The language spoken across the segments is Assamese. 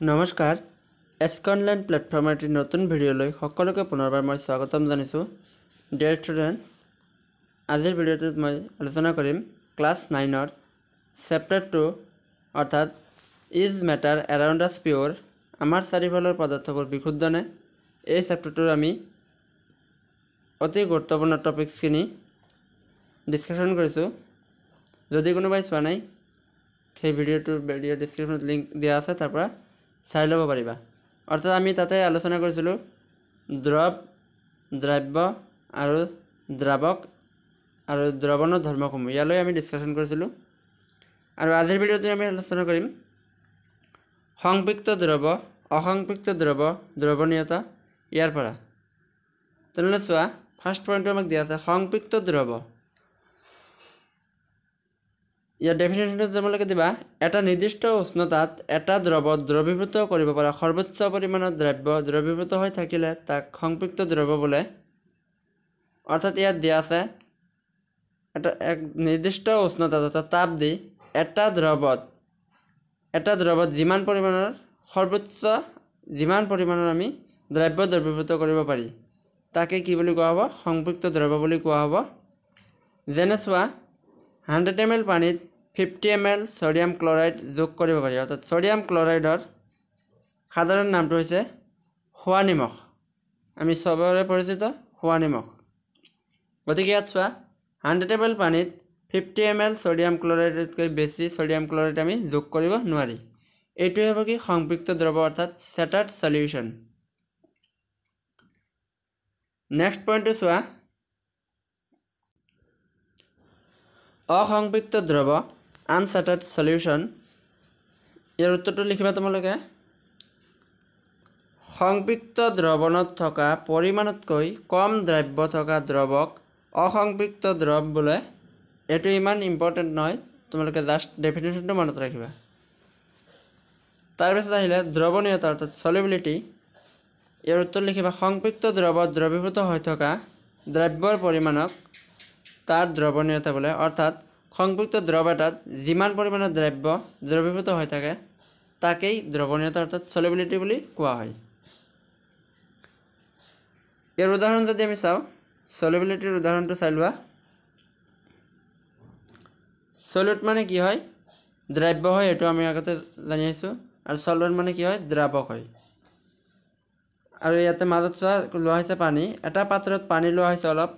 নমস্কাৰ এছক অনলাইন প্লেটফৰ্মৰ এটি নতুন ভিডিঅ'লৈ সকলোকে পুনৰবাৰ মই স্বাগতম জানিছোঁ। ডিয়াৰ ষ্টুডেণ্টছ, আজিৰ ভিডিঅ'টোত মই আলোচনা কৰিম ক্লাছ 9ৰ চেপ্টাৰ 2 অৰ্থাৎ ইজ মেটাৰ এৰাউণ্ড আছ পিয়ৰ, আমাৰ চাৰিওফালৰ পদাৰ্থবোৰ বিশুদ্ধনে। এই চেপ্টাৰটোৰ আমি অতি গুৰুত্বপূৰ্ণ টপিকছখিনি ডিছকাশ্যন কৰিছোঁ। যদি কোনোবাই চোৱা নাই, সেই ভিডিঅ'টোৰ ডিছক্ৰিপশ্যনত লিংক দিয়া আছে, তাৰ পৰা চাই ল'ব পাৰিবা। অৰ্থাৎ আমি তাতে আলোচনা কৰিছিলোঁ দ্ৰৱ, দ্ৰব্য আৰু দ্ৰাৱক আৰু দ্ৰৱণৰ ধৰ্মসমূহ, ইয়ালৈ আমি ডিছকাশ্যন কৰিছিলোঁ। আৰু আজিৰ ভিডিঅ'টোত আমি আলোচনা কৰিম সংপৃক্ত দ্ৰৱ, অসংপৃক্ত দ্ৰৱ, দ্ৰৱণীয়তা ইয়াৰ পৰা। তেনেহ'লে চোৱা, ফাৰ্ষ্ট পইণ্টটো আমাক দিয়া আছে সংপৃক্ত দ্ৰৱ। ইয়াৰ ডেফিনেশ্যনটো তোমালোকে দিবা, এটা নিৰ্দিষ্ট উষ্ণতাত এটা দ্ৰৱত দ্ৰৱীভূত কৰিব পৰা সৰ্বোচ্চ পৰিমাণৰ দ্ৰব্য দ্ৰৱীভূত হৈ থাকিলে তাক সংপৃক্ত দ্ৰৱ বোলে। অৰ্থাৎ ইয়াত দিয়া আছে এক নিৰ্দিষ্ট উষ্ণতাত অৰ্থাৎ তাপ দি এটা দ্ৰৱত যিমান পৰিমাণৰ আমি দ্ৰব্য দ্ৰৱীভূত কৰিব পাৰি তাকে কি বুলি কোৱা হ'ব? সংপৃক্ত দ্ৰৱ বুলি কোৱা হ'ব। যেনে চোৱা, 100 ml পানীত 50 ml ছডিয়াম ক্লৰাইড যোগ কৰিব পাৰি। অৰ্থাৎ ছডিয়াম ক্লৰাইডৰ সাধাৰণ নামটো হৈছে সোৱা নিমখ, আমি চবৰে পৰিচিত সোৱা নিমখ। গতিকে ইয়াত চোৱা, 100 ml পানীত 50 ml ছডিয়াম ক্লৰাইডতকৈ বেছি ছডিয়াম ক্লৰাইড আমি যোগ কৰিব নোৱাৰি। এইটোৱে হ'ব কি? সংপৃক্ত দ্ৰৱ অৰ্থাৎ চেটাৰ্ড সলিউশ্যন। নেক্সট পইণ্টটো চোৱা, অসংপৃক্ত দ্ৰৱ আনচেটাৰ্ড সলিউশ্যন। ইয়াৰ উত্তৰটো লিখিবা তোমালোকে, সংপৃক্ত দ্ৰৱণত থকা পৰিমাণতকৈ কম দ্ৰব্য থকা দ্ৰৱক অসংপৃক্ত দ্ৰৱ বোলে। এইটো ইমান ইম্পৰ্টেণ্ট নহয়, তোমালোকে জাষ্ট ডেফিনেশ্যনটো মনত ৰাখিবা। তাৰপিছত আহিলে দ্ৰৱণীয়তা অৰ্থাৎ সলিবিলিটি। ইয়াৰ উত্তৰ লিখিবা, সংপৃক্ত দ্ৰৱত দ্ৰৱীভূত হৈ থকা দ্ৰব্যৰ পৰিমাণক তাৰ দ্ৰৱণীয়তা বোলে। অৰ্থাৎ সংপৃক্ত দ্ৰৱ এটাত যিমান পৰিমাণৰ দ্ৰব্য দ্ৰৱীভূত হৈ থাকে তাকেই দ্ৰৱণীয়তা অৰ্থাৎ সলিবিলিটি বুলি কোৱা হয়। ইয়াৰ উদাহৰণ যদি আমি চাওঁ, সলিবিলিটিৰ উদাহৰণটো চাই লোৱা। সলিউট মানে কি হয়? দ্ৰব্য হয়, এইটো আমি আগতে জানি আহিছোঁ। আৰু সলভেণ্ট মানে কি হয়? দ্ৰাৱক হয়। আৰু ইয়াতে মাজত চোৱা, লোৱা হৈছে পানী। এটা পাত্ৰত পানী লোৱা হৈছে অলপ।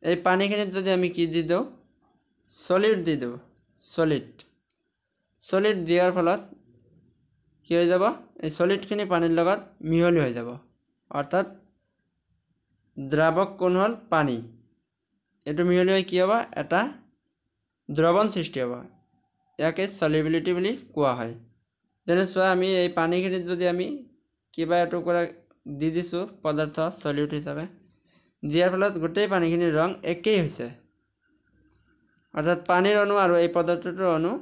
এই পানীখিনিত যদি আমি কি দি দিওঁ? সলিড দি দিওঁ। সলিড দিয়াৰ ফলত কি হৈ যাব? এই সলিডখিনি পানীৰ লগত মিহলি হৈ যাব। অৰ্থাৎ দ্ৰাৱক কোন হ'ল? পানী। এইটো মিহলি হৈ কি হ'ব? এটা দ্ৰৱণ সৃষ্টি হ'ব। ইয়াকে সলিবিলিটি বুলি কোৱা হয়। যেনে চোৱা, আমি এই পানীখিনিত যদি আমি কিবা এটুকুৰা দি দিছোঁ পদাৰ্থ সলিউট হিচাপে, দিয়াৰ ফলত গোটেই পানীখিনিৰ ৰং একেই হৈছে। অৰ্থাৎ পানীৰ অণু আৰু এই পদাৰ্থটোৰ অণু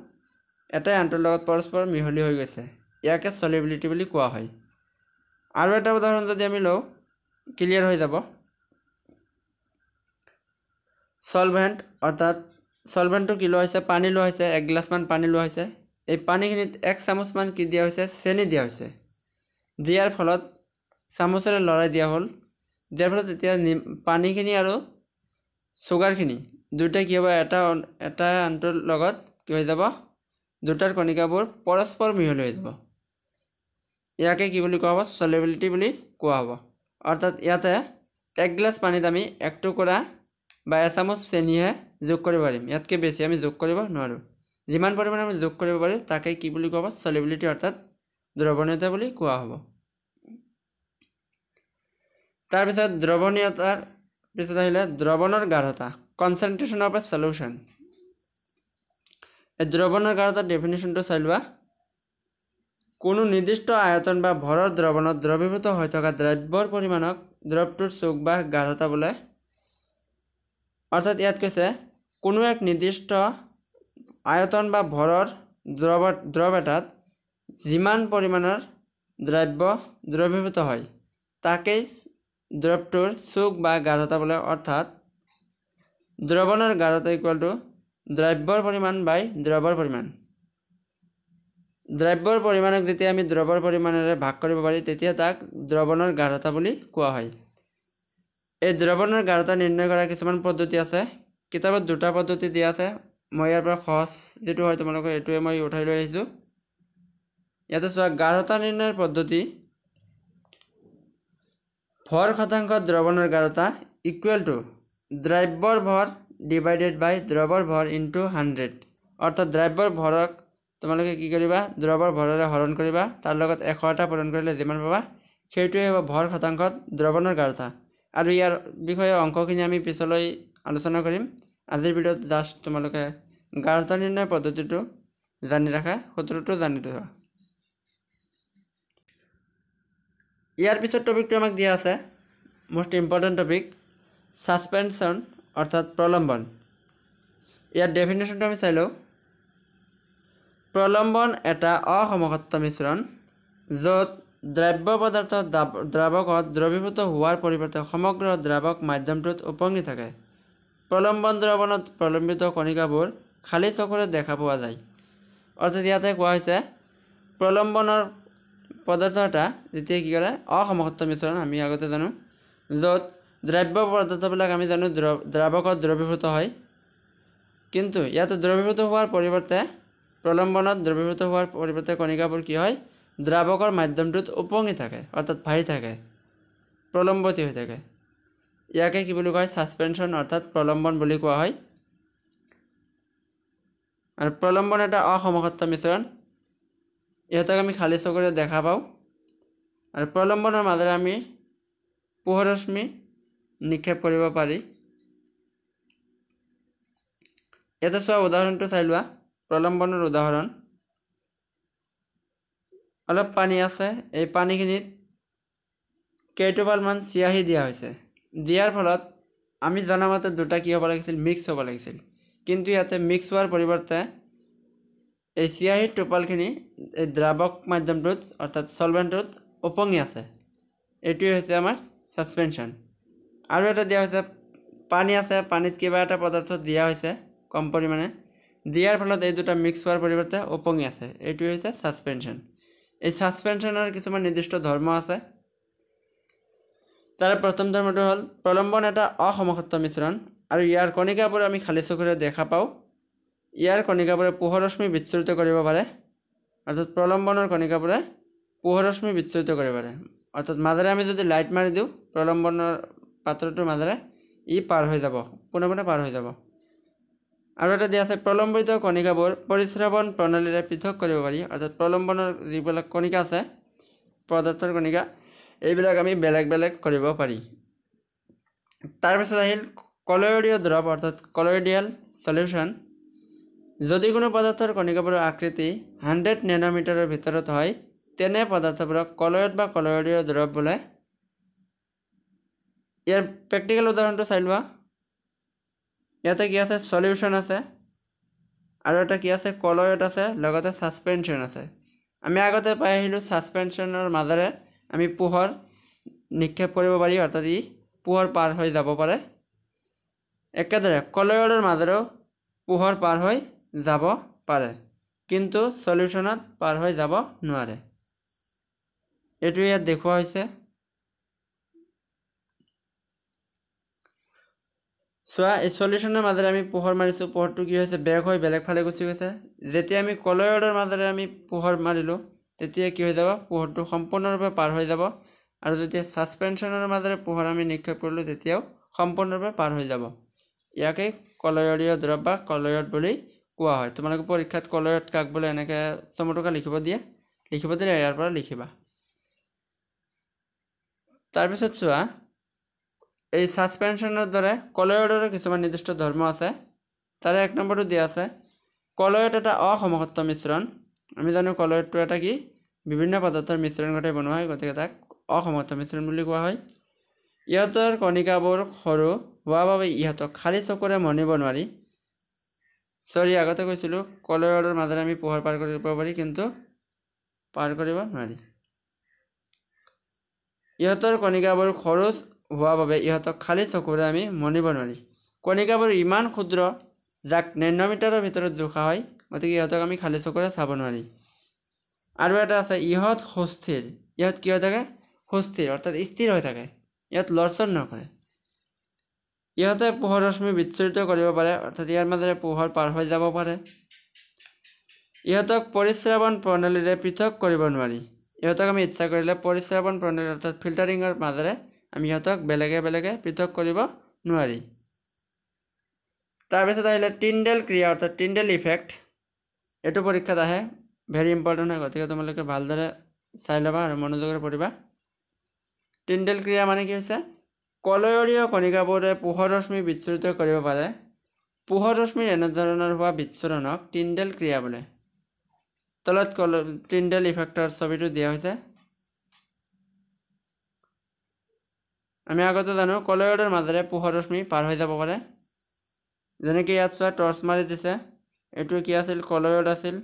এটাই আনটোৰ লগত পৰস্পৰ মিহলি হৈ গৈছে। ইয়াকে সলিবিলিটি বুলি কোৱা হয়। আৰু এটা উদাহৰণ যদি আমি লওঁ, ক্লিয়াৰ হৈ যাব। সলভেণ্ট অৰ্থাৎ সলভেণ্টটো কি লোৱা হৈছে? পানী লোৱা হৈছে, 1 গ্লাছমান পানী লোৱা হৈছে। এই পানীখিনিত 1 চামুচমান কি দিয়া হৈছে? চেনি দিয়া হৈছে। দিয়াৰ ফলত চামুচেৰে লৰাই দিয়া হ'ল। দিয়াৰ ফলত এতিয়া পানীখিনি আৰু চুগাৰখিনি দুয়োটাই কি হ'ব? এটা আনটোৰ লগত কি হৈ যাব? দুটাৰ কণিকাবোৰ পৰস্পৰ মিহলি হৈ যাব। ইয়াকে কি বুলি কোৱা হ'ব? সলিবিলিটি বুলি কোৱা হ'ব। অৰ্থাৎ ইয়াতে 1 গ্লাছ পানীত আমি 1 টুকুৰা বা 1 চামুচ চেনিহে যোগ কৰিব পাৰিম। ইয়াতকৈ বেছি আমি যোগ কৰিব নোৱাৰোঁ। যিমান পৰিমাণে আমি যোগ কৰিব পাৰোঁ তাকে কি বুলি কোৱা হ'ব? সলিবিলিটি অৰ্থাৎ দ্ৰৱণীয়তা বুলি কোৱা হ'ব। তাৰপিছত দ্ৰৱণীয়তাৰ পিছত আহিলে দ্ৰৱণৰ গাঢ়তা, কনচেন্ট্ৰেশ্যন অফ এ সলিউশ্যন। এই দ্ৰৱণৰ গাঢ়তাৰ ডেফিনেশ্যনটো চাই লোৱা। কোনো নিৰ্দিষ্ট আয়তন বা ভৰৰ দ্ৰৱণত দ্ৰৱীভূত হৈ থকা দ্ৰব্যৰ পৰিমাণক দ্ৰৱটোৰ চোক বা গাঢ়তা বোলে। অৰ্থাৎ ইয়াত কৈছে, কোনো এক নিৰ্দিষ্ট আয়তন বা ভৰৰ দ্ৰৱ এটাত যিমান পৰিমাণৰ দ্ৰব্য দ্ৰৱীভূত হয় তাকেই দ্ৰৱটোৰ চোক বা গাঢ়তা বোলে। অৰ্থাৎ দ্ৰৱণৰ গাঢ়তা ইকুৱেল টু দ্ৰব্যৰ পৰিমাণ বাই দ্ৰৱৰ পৰিমাণ। দ্ৰব্যৰ পৰিমাণক যেতিয়া আমি দ্ৰৱৰ পৰিমাণেৰে ভাগ কৰিব পাৰি তেতিয়া তাক দ্ৰৱণৰ গাঢ়তা বুলি কোৱা হয়। এই দ্ৰৱণৰ গাঢ়তা নিৰ্ণয় কৰাৰ কিছুমান পদ্ধতি আছে। কিতাপত দুটা পদ্ধতি দিয়া আছে। মই ইয়াৰ পৰা সহজ যেটো হয় তোমালোকৰ এটোৱে মই উঠাই লৈ আহিছোঁ। ইয়াতে চোৱা গাঢ়তা নিৰ্ণয়ৰ পদ্ধতি ভৰ শতাংশ দ্ৰৱণৰ গাঢ়তা ইকুৱেল টু দ্ৰব্যৰ ভৰ ডিভাইডেড বাই দ্ৰৱৰ ভৰ ইনটু 100। অৰ্থাৎ দ্ৰব্যৰ ভৰক তোমালোকে কি কৰিবা দ্ৰৱৰ ভৰেৰে হৰণ কৰিবা তাৰ লগত 100টা পূৰণ কৰিলে যিমান পাবা সেইটোৱে হ'ব ভৰ শতাংশত দ্ৰৱণৰ গাঢ়তা। আৰু ইয়াৰ বিষয়ে অংকখিনি আমি পিছলৈ আলোচনা কৰিম। আজিৰ ভিডিঅ'ত জাষ্ট তোমালোকে গাঢ়তা নিৰ্ণয় পদ্ধতিটো জানি ৰাখা, সূত্ৰটো জানি লোৱা। ইয়াৰ পিছত টপিকটো আমাক দিয়া আছে মোষ্ট ইম্পৰ্টেণ্ট টপিক সাসপেনশন অৰ্থাৎ প্ৰলম্বন। ইয়াৰ ডেফিনেশ্যনটো আমি চাই লওঁ। প্ৰলম্বন এটা অসমকত্ব মিশ্ৰণ য'ত দ্ৰব্য পদাৰ্থ দ্ৰাৱকত দ্ৰৱীভূত হোৱাৰ পৰিৱৰ্তে সমগ্ৰ দ্ৰাৱক মাধ্যমটোত উপঙি থাকে। প্ৰলম্বন দ্ৰৱণত প্ৰলম্বিত কণিকাবোৰ খালী চকুৰে দেখা পোৱা যায়। অৰ্থাৎ ইয়াতে কোৱা হৈছে প্ৰলম্বনৰ পদাৰ্থ এটা যেতিয়া কি কৰে অসমকত্ব মিশ্ৰণ আমি আগতে জানো য'ত দ্ৰব্য পদাৰ্থবিলাক আমি জানো দ্ৰাৱকত দ্ৰৱীভূত হয়, কিন্তু ইয়াতে দ্ৰৱীভূত হোৱাৰ পৰিৱৰ্তে প্ৰলম্বনত দ্ৰৱীভূত হোৱাৰ পৰিৱৰ্তে কণিকাবোৰ কি হয় দ্ৰাৱকৰ মাধ্যমটোত উপঙি থাকে অৰ্থাৎ ভাহি থাকে, প্ৰলম্বিত হৈ থাকে। ইয়াকে কি বুলি কয় সাসপেনশন অৰ্থাৎ প্ৰলম্বন বুলি কোৱা হয়। আৰু প্ৰলম্বন এটা অসমকত্ব মিশ্ৰণ, ইহঁতক আমি খালী চকুৰে দেখা পাওঁ। আৰু প্ৰলম্বনৰ মাজেৰে আমি পোহৰ ৰশ্মি নিক্ষেপ কৰিব পাৰি। ইয়াতে চোৱা উদাহৰণটো চাই লোৱা। প্ৰলম্বনৰ উদাহৰণ অলপ পানী আছে, এই পানীখিনিত কেইটোপালমান চিয়াহী দিয়া হৈছে। দিয়াৰ ফলত আমি জনামতে দুটা কি হ'ব লাগিছিল মিক্স হ'ব লাগিছিল, কিন্তু ইয়াতে মিক্স হোৱাৰ পৰিৱৰ্তে এই চিয়াহীৰ টোপালখিনি এই দ্ৰাৱক মাধ্যমটোত অৰ্থাৎ সলভেণ্টত উপঙি আছে। এইটোৱে হৈছে আমাৰ সাসপেনশন। আৰু এটা দিয়া হৈছে পানী আছে, পানীত কিবা এটা পদাৰ্থ দিয়া হৈছে কম পৰিমাণে, দিয়াৰ ফলত এই দুটা মিক্স হোৱাৰ পৰিৱৰ্তে উপঙি আছে। এইটোৱে হৈছে সাসপেনশন। এই সাসপেনশনৰ কিছুমান নিৰ্দিষ্ট ধৰ্ম আছে। তাৰে প্ৰথম ধৰ্মটো হ'ল প্ৰলম্বন এটা অসমকত্ব মিশ্ৰণ আৰু ইয়াৰ কণিকাবোৰ আমি খালী চকুৰে দেখা পাওঁ। ইয়াৰ কণিকাবোৰে পোহৰ ৰশ্মি বিচ্ছুৰিত কৰিব পাৰে। অৰ্থাৎ প্ৰলম্বনৰ কণিকাবোৰে পোহৰ ৰশ্মি বিচ্ছুৰিত কৰিব পাৰে। অৰ্থাৎ মাজেৰে আমি যদি লাইট মাৰি দিওঁ প্ৰলম্বনৰ পাত্ৰটোৰ মাজেৰে ই পাৰ হৈ যাব, পোনে পাৰ হৈ যাব। আৰু এটা দিয়া আছে প্ৰলম্বিত কণিকাবোৰ পৰিস্ৰাৱন প্ৰণালীৰে পৃথক কৰিব পাৰি। অৰ্থাৎ প্ৰলম্বনৰ যিবিলাক কণিকা আছে পদাৰ্থৰ কণিকা এইবিলাক আমি বেলেগ বেলেগ কৰিব পাৰি। তাৰপিছত আহিল কলয়ডীয় দ্ৰৱ অৰ্থাৎ কলয়ডিয়াল সলিউশ্যন। যদি কোনো পদাৰ্থৰ কণিকাবোৰৰ আকৃতি 100 নেন'মিটাৰৰ ভিতৰত হয় তেনে পদাৰ্থবোৰক কলয়ড বা কলয়ডীয় দ্ৰৱ বোলে। ইয়াৰ প্ৰেক্টিকেল উদাহৰণটো চাই লোৱা। ইয়াতে কি আছে সলিউশ্যন আছে আৰু এটা কি আছে কলয়ড আছে, লগতে সাসপেনশন আছে। আমি আগতে পাই আহিলোঁ সাসপেনশনৰ মাজেৰে আমি পোহৰ নিক্ষেপ কৰিব পাৰি, অৰ্থাৎ ই পোহৰ পাৰ হৈ যাব পাৰে। একেদৰে কলয়ডৰ মাজেৰেও পোহৰ পাৰ হৈ যাব পাৰে, কিন্তু সলিউশ্যনত পাৰ হৈ যাব নোৱাৰে। এইটো ইয়াত দেখুওৱা হৈছে। চোৱা এই সলিউশ্যনৰ মাজেৰে আমি পোহৰ মাৰিছোঁ, পোহৰটো কি হৈছে বেগ হৈ বেলেগ ফালে গুচি গৈছে। যেতিয়া আমি কলয়ডৰ মাজেৰে আমি পোহৰ মাৰিলোঁ তেতিয়া কি হৈ যাব পোহৰটো সম্পূৰ্ণৰূপে পাৰ হৈ যাব। আৰু যেতিয়া সাসপেনশনৰ মাজেৰে পোহৰ আমি নিক্ষেপ কৰিলোঁ তেতিয়াও সম্পূৰ্ণৰূপে পাৰ হৈ যাব। ইয়াকে কলয়ডীয় দ্ৰৱ বা কলয়ড বুলি কোৱা হয়। তোমালোকে পৰীক্ষাত কলয়ড কাক বোলে এনেকৈ চমুটুকা লিখিব দিলে ইয়াৰ পৰা লিখিবা। তাৰপিছত চোৱা এই সাসপেনশনৰ দৰে কলয়ডৰো কিছুমান নিৰ্দিষ্ট ধৰ্ম আছে। তাৰে 1 নম্বৰটো দিয়া আছে কলয়ড এটা অসমকত্ব মিশ্ৰণ। আমি জানো কলয়ডটো এটা কি বিভিন্ন পদাৰ্থৰ মিশ্ৰণ ঘটাই বনোৱা হয়, গতিকে তাক অসমকত্ব মিশ্ৰণ বুলি কোৱা হয়। ইহঁতৰ কণিকাবোৰ সৰু হোৱা বাবে ইহঁতক খালী চকুৰে মনিব নোৱাৰি। আগতে কৈছিলোঁ কলয়ডৰ মাজেৰে আমি পোহৰ পাৰ কৰিব পাৰি, কিন্তু পাৰ কৰিব নোৱাৰি। ইহঁতৰ কণিকাবোৰ সৰু হোৱা বাবে ইহঁতক খালী চকুৰে আমি মনিব নোৱাৰি। কণিকাবোৰ ইমান ক্ষুদ্ৰ যাক নেন'মিটাৰৰ ভিতৰত জোখা হয়, গতিকে ইহঁতক আমি খালী চকুৰে চাব নোৱাৰি। আৰু এটা আছে ইহঁত সুস্থিৰ। ইহঁত কি হৈ থাকে? সুস্থিৰ, অৰ্থাৎ স্থিৰ হৈ থাকে। ইহঁত লৰচৰ নকৰে। ইহঁতে পোহৰ ৰশ্মি বিচ্ছুৰিত কৰিব পাৰে, অৰ্থাৎ ইয়াৰ মাজেৰে পোহৰ পাৰ হৈ যাব পাৰে। ইহঁতক পৰিশ্ৰাৱণ প্ৰণালীৰে পৃথক কৰিব নোৱাৰি। ইহঁতক আমি ইচ্ছা কৰিলে পৰিশ্ৰাৱণ প্ৰণালী অৰ্থাৎ ফিল্টাৰিঙৰ মাজেৰে আমি ইহঁতক বেলেগে বেলেগে পৃথক কৰিব নোৱাৰি। তাৰপিছত আহিলে টিণ্ডেল ক্ৰিয়া অৰ্থাৎ টিণ্ডেল ইফেক্ট। এইটো পৰীক্ষাত আহে, ভেৰি ইম্পৰ্টেণ্ট হয়, গতিকে তোমালোকে ভালদৰে চাই ল'বা আৰু মনোযোগেৰে পঢ়িবা। টিণ্ডেল ক্ৰিয়া মানে কি হৈছে? কলয়ৰীয় কণিকাবোৰে পোহৰ ৰশ্মি বিচ্ছুৰিত কৰিব পাৰে। পোহৰ ৰশ্মিৰ এনেধৰণৰ হোৱা বিচ্ছুৰণক টিণ্ডেল ক্ৰিয়া বোলে। তলত টিণ্ডেল ইফেক্টৰ ছবিটো দিয়া হৈছে। আমি আগতে জানো কলয়ৰ মাজেৰে পোহৰ ৰশ্মি পাৰ হৈ যাব পাৰে। যেনেকৈ ইয়াত চোৱা টৰ্চ মাৰি দিছে, এইটো কি আছিল? কলয়ড আছিল।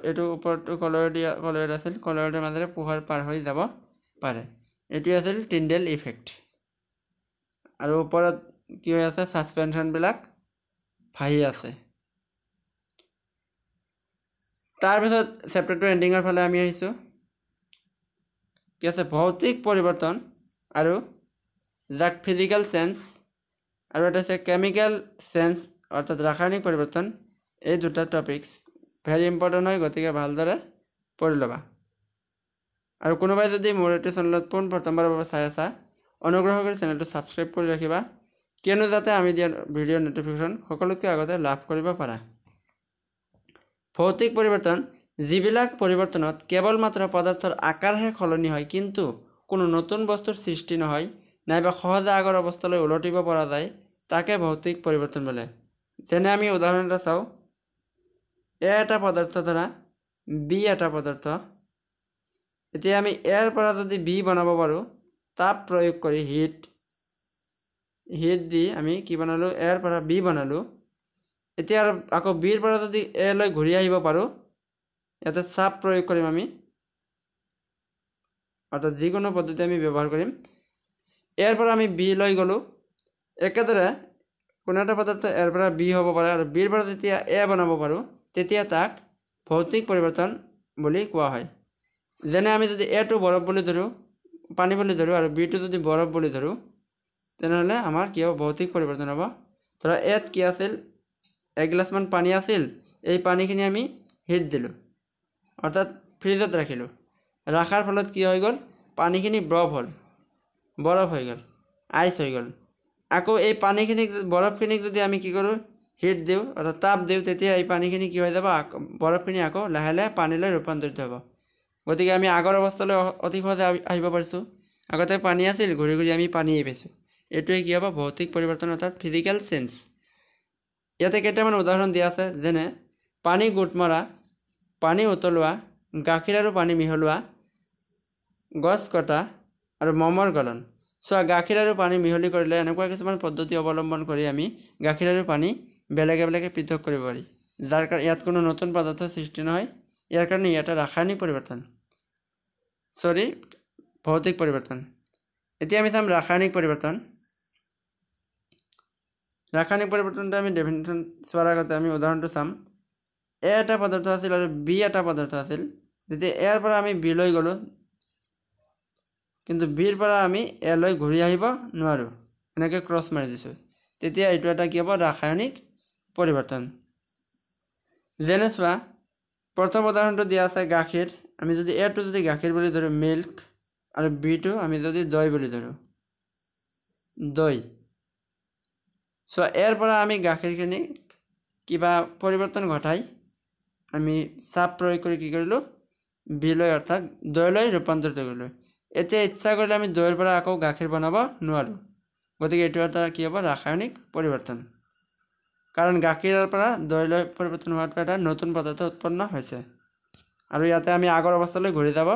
এইটো ওপৰটো কলয়ড আছিল, কলয়ডৰ মাজেৰে পোহৰ পাৰ হৈ যাব পাৰে। এইটো আছিল টিণ্ডেল ইফেক্ট। আৰু ওপৰত কি হৈ আছে? ছাছপেনশ্যনবিলাক ভাহি আছে। তাৰপিছত চেপ্টাৰটো এণ্ডিঙৰ ফালে আমি আহিছোঁ। কি আছে? ভৌতিক পৰিৱৰ্তন আৰু যাক ফিজিকেল চেঞ্জ, আৰু এটা আছে কেমিকেল চেঞ্জ অৰ্থাৎ ৰাসায়নিক পৰিৱৰ্তন। এই দুটা টপিকছ ভেৰি ইম্পৰ্টেণ্ট হয়, গতিকে ভালদৰে পঢ়ি ল'বা। আৰু কোনোবাই যদি মোৰ এইটো চেনেলত প্ৰথমবাৰৰ বাবে চাই আছা, অনুগ্ৰহ কৰি চেনেলটো ছাবস্ক্ৰাইব কৰি ৰাখিবা, কিয়নো যাতে আমি দিয়া ভিডিঅ'ৰ ন'টিফিকেশ্যন সকলোতকৈ আগতে লাভ কৰিব পাৰা। ভৌতিক পৰিৱৰ্তন, যিবিলাক পৰিৱৰ্তনত কেৱল মাত্ৰ পদাৰ্থৰ আকাৰহে সলনি হয়, কিন্তু কোনো নতুন বস্তুৰ সৃষ্টি নহয়, নাইবা সহজে আগৰ অৱস্থালৈ ওলটিব পৰা যায়, তাকে ভৌতিক পৰিৱৰ্তন বোলে। যেনে আমি উদাহৰণ এটা চাওঁ, এ এটা পদাৰ্থ ধৰা, বি এটা পদাৰ্থ। এতিয়া আমি এৰ পৰা যদি বি বনাব পাৰোঁ, তাপ প্ৰয়োগ কৰি হিট দি আমি কি বনালোঁ? এৰ পৰা বি বনালোঁ। এতিয়া আকৌ বিৰ পৰা যদি এ লৈ ঘূৰি আহিব পাৰোঁ, ইয়াতে চাপ প্ৰয়োগ কৰিম আমি, অৰ্থাৎ যিকোনো পদ্ধতি আমি ব্যৱহাৰ কৰিম। এৰ পৰা আমি বি লৈ গ'লোঁ। একেদৰে কোনো এটা পদাৰ্থ এৰ পৰা বি হ'ব পাৰে, আৰু বিৰ পৰা যেতিয়া এ বনাব পাৰোঁ, তেতিয়া তাক ভৌতিক পৰিৱৰ্তন বুলি কোৱা হয়। যেনে আমি যদি এটো বৰফ বুলি ধৰোঁ, পানী বুলি ধৰোঁ, আৰু বিটো যদি বৰফ বুলি ধৰোঁ, তেনেহ'লে আমাৰ কি হ'ব? ভৌতিক পৰিৱৰ্তন হ'ব। ধৰা এত কি আছিল? এগিলাচমান পানী আছিল। এই পানীখিনি আমি হিট দিলোঁ, অৰ্থাৎ ফ্ৰিজত ৰাখিলোঁ। ৰখাৰ ফলত কি হৈ গ'ল? পানীখিনি বৰফ হৈ গ'ল, আইচ হৈ গ'ল। আকৌ এই পানীখিনিক, বৰফখিনিক যদি আমি কি কৰোঁ? হিট দিওঁ, অৰ্থাৎ তাপ দিওঁ, তেতিয়া এই পানীখিনি কি হৈ যাব? বৰফখিনি আকৌ লাহে লাহে পানীলৈ ৰূপান্তৰিত হ'ব। গতিকে আমি আগৰ অৱস্থালৈ অতি সহজে আহিব পাৰিছোঁ। আগতে পানী আছিল, ঘূৰি ঘূৰি আমি পানীয়ে পাইছোঁ। এইটোৱে কি হ'ব? ভৌতিক পৰিৱৰ্তন অৰ্থাৎ ফিজিকেল চেঞ্জ। ইয়াতে কেইটামান উদাহৰণ দিয়া আছে, যেনে পানী গোট মৰা, পানী উতলোৱা, গাখীৰ আৰু পানী মিহলোৱা, গছ কটা আৰু মমৰ গলন। চোৱা, গাখীৰ আৰু পানী মিহলি কৰিলে এনেকুৱা কিছুমান পদ্ধতি অৱলম্বন কৰি আমি গাখীৰ আৰু পানী বেলেগে বেলেগে পৃথক কৰিব পাৰি, যাৰ কাৰণে ইয়াত কোনো নতুন পদাৰ্থৰ সৃষ্টি নহয়। ইয়াৰ কাৰণে ইয়াতে ৰাসায়নিক পৰিৱৰ্তন, ভৌতিক পৰিৱৰ্তন। এতিয়া আমি চাম ৰাসায়নিক পৰিৱৰ্তন। ৰাসায়নিক পৰিৱৰ্তনটো আমি ডেফিনেশ্যন চোৱাৰ আগতে আমি উদাহৰণটো চাম। এ এটা পদাৰ্থ আছিল আৰু বি এটা পদাৰ্থ আছিল। যেতিয়া এৰ পৰা আমি বি লৈ গ'লোঁ, কিন্তু বিৰ পৰা আমি এ লৈ ঘূৰি আহিব নোৱাৰোঁ, এনেকৈ ক্ৰছ মাৰি দিছোঁ, তেতিয়া এইটো এটা কি হ'ব? ৰাসায়নিক পৰিৱৰ্তন। যেনে চোৱা, প্ৰথম উদাহৰণটো দিয়া আছে গাখীৰ। আমি যদি এটো যদি গাখীৰ বুলি ধৰোঁ, মিল্ক, আৰু বিটো আমি যদি দৈ বুলি ধৰোঁ, দৈ। চোৱা, এৰ পৰা আমি গাখীৰখিনি কিবা পৰিৱৰ্তন ঘটাই আমি চাপ প্ৰয়োগ কৰি কি কৰিলোঁ? বিলৈ অৰ্থাৎ দৈলৈ ৰূপান্তৰিত কৰিলোঁ। এতিয়া ইচ্ছা কৰিলে আমি দৈৰ পৰা আকৌ গাখীৰ বনাব নোৱাৰোঁ। গতিকে এইটো এটা কি হ'ব? ৰাসায়নিক পৰিৱৰ্তন। কাৰণ গাখীৰৰ পৰা দৈলৈ পৰিৱৰ্তন হোৱাটো এটা নতুন পদাৰ্থ উৎপন্ন হৈছে, আৰু ইয়াতে আমি আগৰ অৱস্থালৈ ঘূৰি যাব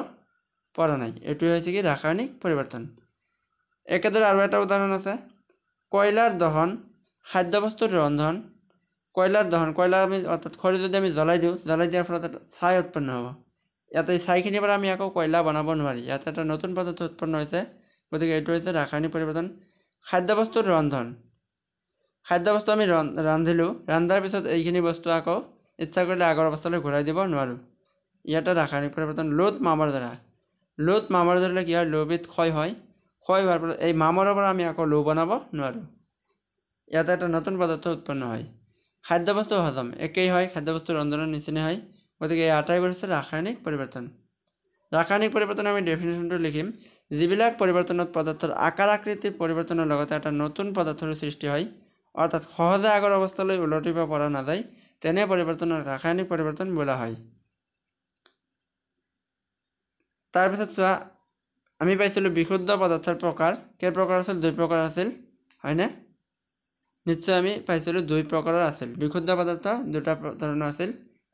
পৰা নাই। এইটোৱে হৈছে কি? ৰাসায়নিক পৰিৱৰ্তন। একেদৰে আৰু এটা উদাহৰণ আছে, কয়লাৰ দহন, খাদ্যবস্তুৰ ৰন্ধন। কয়লাৰ দহন, কয়লা আমি অৰ্থাৎ খৰি যদি আমি জ্বলাই দিয়াৰ ফলত এটা ছাই উৎপন্ন হ'ব। ইয়াতে এই ছাইখিনিৰ পৰা আমি আকৌ কয়লা বনাব নোৱাৰি, ইয়াতে এটা নতুন পদাৰ্থ উৎপন্ন হৈছে। গতিকে এইটো হৈছে ৰাসায়নিক পৰিৱৰ্তন। খাদ্যবস্তুৰ ৰন্ধন, খাদ্যবস্তু আমি ৰান্ধিলোঁ, ৰন্ধাৰ পিছত এইখিনি বস্তু আকৌ ইচ্ছা কৰিলে আগৰ অৱস্থালৈ ঘূৰাই দিব নোৱাৰোঁ। ইয়াতে ৰাসায়নিক পৰিৱৰ্তন লোত মামৰ দ্বাৰা কি হয় লোহবিধ ক্ষয় হোৱাৰ ফলত এই মামৰৰ পৰা আমি আকৌ লোহ বনাব নোৱাৰোঁ। ইয়াতে এটা নতুন পদাৰ্থ উৎপন্ন হয়। খাদ্যবস্তু হজম একেই হয়, খাদ্যবস্তু ৰন্ধনৰ নিচিনা হয়। গতিকে এই আটাইবোৰ হৈছে ৰাসায়নিক পৰিৱৰ্তন। ৰাসায়নিক পৰিৱৰ্তন আমি ডেফিনেশ্যনটো লিখিম, যিবিলাক পৰিৱৰ্তনত পদাৰ্থৰ আকাৰ আকৃতিৰ পৰিৱৰ্তনৰ লগতে এটা নতুন পদাৰ্থৰ সৃষ্টি হয়, অৰ্থাৎ সহজে আগৰ অৱস্থালৈ উলটিব পৰা নাযায়, তেনে পৰিৱৰ্তনক ৰাসায়নিক পৰিৱৰ্তন বোলা হয়। তাৰপিছত চোৱা, আমি পাইছিলোঁ বিশুদ্ধ পদাৰ্থৰ প্ৰকাৰ কেই প্ৰকাৰ আছিল? 2 প্ৰকাৰ আছিল, হয়নে? নিশ্চয় আমি পাইছিলোঁ 2 প্ৰকাৰৰ আছিল। বিশুদ্ধ পদাৰ্থ 2টা ধৰণৰ আছিল,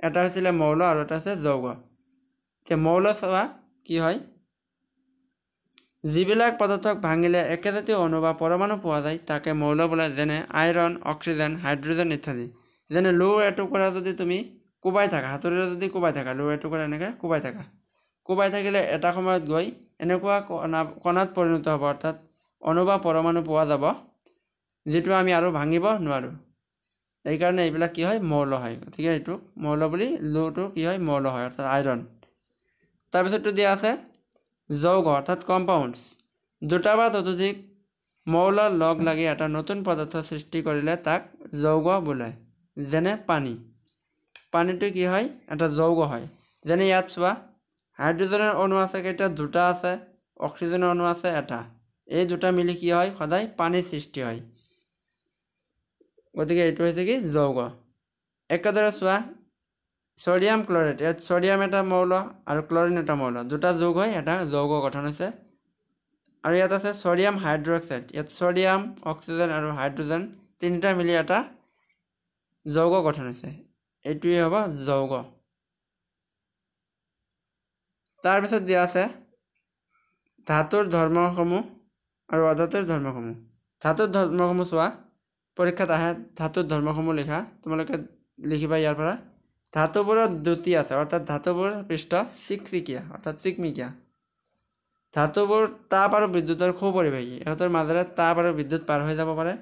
এটা হৈছিলে মৌল আৰু এটা আছে যৌগ। যে মৌল চোৱা কি হয়, যিবিলাক পদাৰ্থক ভাঙিলে একেজাতীয় অণু বা পৰমাণু পোৱা যায় তাকে মৌল বোলে, যেনে আইৰণ, অক্সিজেন, হাইড্ৰজেন ইত্যাদি। যেনে লোহ এটুকুৰা যদি তুমি কোবাই থাকা, হাতুৰিৰে যদি কোবাই থাকা, লোহ এটুকুৰা এনেকৈ কোবাই থাকিলে এটা সময়ত গৈ এনেকুৱা কণাত পৰিণত হ'ব, অৰ্থাৎ অণু বা পৰমাণু পোৱা যাব যিটো আমি আৰু ভাঙিব নোৱাৰোঁ। এইকাৰণে এইবিলাক কি হয়? মৌল হয়। গতিকে এইটো মৌল বুলি, লোহটো কি হয়? মৌল হয়, অৰ্থাৎ আইৰণ। তাৰপিছতটো দিয়া আছে যৌগ অৰ্থাৎ কম্পাউণ্ডছ। 2টা বা ততোধিক মৌল লগ লাগি এটা নতুন পদাৰ্থ সৃষ্টি কৰিলে তাক যৌগ বোলে। যেনে পানীটো কি হয়? এটা যৌগ হয়। যেনে ইয়াত চোৱা, হাইড্ৰজেনৰ অণু আছে কেইটা? 2টা আছে। অক্সিজেনৰ অণু আছে এটা। এই 2টা মিলি কি হয়? সদায় পানীৰ সৃষ্টি হয়। গতিকে এইটো হৈছে কি? যৌগ। একেদৰে চোৱা, ছডিয়াম ক্লৰাইড, ইয়াত ছডিয়াম এটা মৌল আৰু ক্লৰিন এটা মৌল, 2টা যোগ হৈ এটা যৌগ গঠন হৈছে। আৰু ইয়াত আছে ছডিয়াম হাইড্ৰক্সাইড, ইয়াত ছডিয়াম, অক্সিজেন আৰু হাইড্ৰজেন 3টা মিলি এটা যৌগ গঠন হৈছে। এইটোৱে হ'ব যৌগ। তাৰপিছত দিয়া আছে ধাতুৰ ধৰ্মসমূহ আৰু অধাতুৰ ধৰ্মসমূহ। ধাতুৰ ধৰ্মসমূহ চোৱা, পৰীক্ষাত আহে ধাতুৰ ধৰ্মসমূহ লিখা, তোমালোকে লিখিবা ইয়াৰ পৰা। ধাতুবোৰত দ্যুতি আছে, অৰ্থাৎ ধাতুবোৰ পৃষ্ঠ চিকমিকিয়া। ধাতুবোৰ তাপ আৰু বিদ্যুতৰ সুপৰিবাহী, ইহঁতৰ মাজেৰে তাপ আৰু বিদ্যুৎ পাৰ হৈ যাব পাৰে।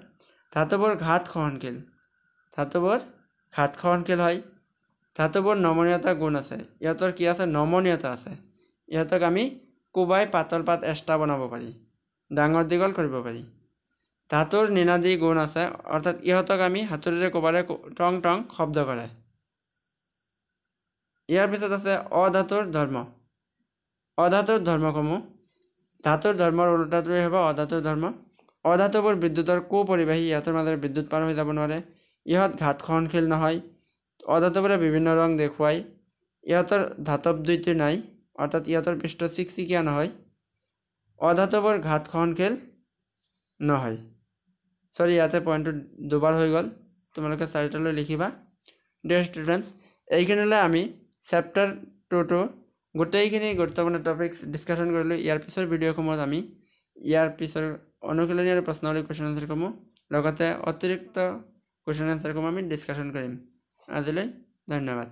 ধাতুবোৰ ঘাত সহনশীল হয়। ধাতুবোৰ নমনীয়তা গুণ আছে, ইহঁতৰ কি আছে? নমনীয়তা আছে। ইহঁতক আমি কোবাই পাতল পাত এষ্টা বনাব পাৰি, ডাঙৰ দীঘল কৰিব পাৰি। ধাতুৰ নিনাদী গুণ আছে, অৰ্থাৎ ইহঁতক আমি হাতুৰিৰে কোবালে টং টং শব্দ কৰে। ইয়াৰ পিছত আছে অধাতুৰ ধৰ্মসমূহ। ধাতুৰ ধৰ্মৰ ওলোটাটোৱে হ'ব অধাতুৰ ধৰ্ম। অধাতুবোৰ বিদ্যুতৰ কুপৰিবাহী, ইহঁতৰ মাজেৰে বিদ্যুৎ পাৰ হৈ যাব নোৱাৰে। ইহঁত ঘাত সহনশীল নহয়। অধাতুবোৰে বিভিন্ন ৰং দেখুৱায়। ইহঁতৰ ধাতৱ দ্যুতি নাই, অৰ্থাৎ ইহঁতৰ পৃষ্ঠ চিকচিকীয়া নহয়। অধাতুবোৰ ঘাত সহনশীল নহয়। সৰি, ইয়াতে পইণ্টটো দুবাৰ হৈ গ'ল, তোমালোকে 4টালৈ লিখিবা। ডিয়াৰ ষ্টুডেণ্টছ, এইখিনিলৈ আমি চেপ্টাৰ 2 গোটেইখিনি গুৰুত্বপূৰ্ণ টপিকছ ডিছকাশ্যন কৰিলোঁ। ইয়াৰ পিছৰ ভিডিঅ'সমূহত আমি ইয়াৰ পিছৰ অনুশীলনী আৰু প্ৰশ্নাৱলী কুৱেশ্যন এনচাৰসমূহ লগতে অতিৰিক্ত কুৱেশ্যন এনচাৰসমূহ আমি ডিছকাশ্যন কৰিম। আজিলৈ ধন্যবাদ।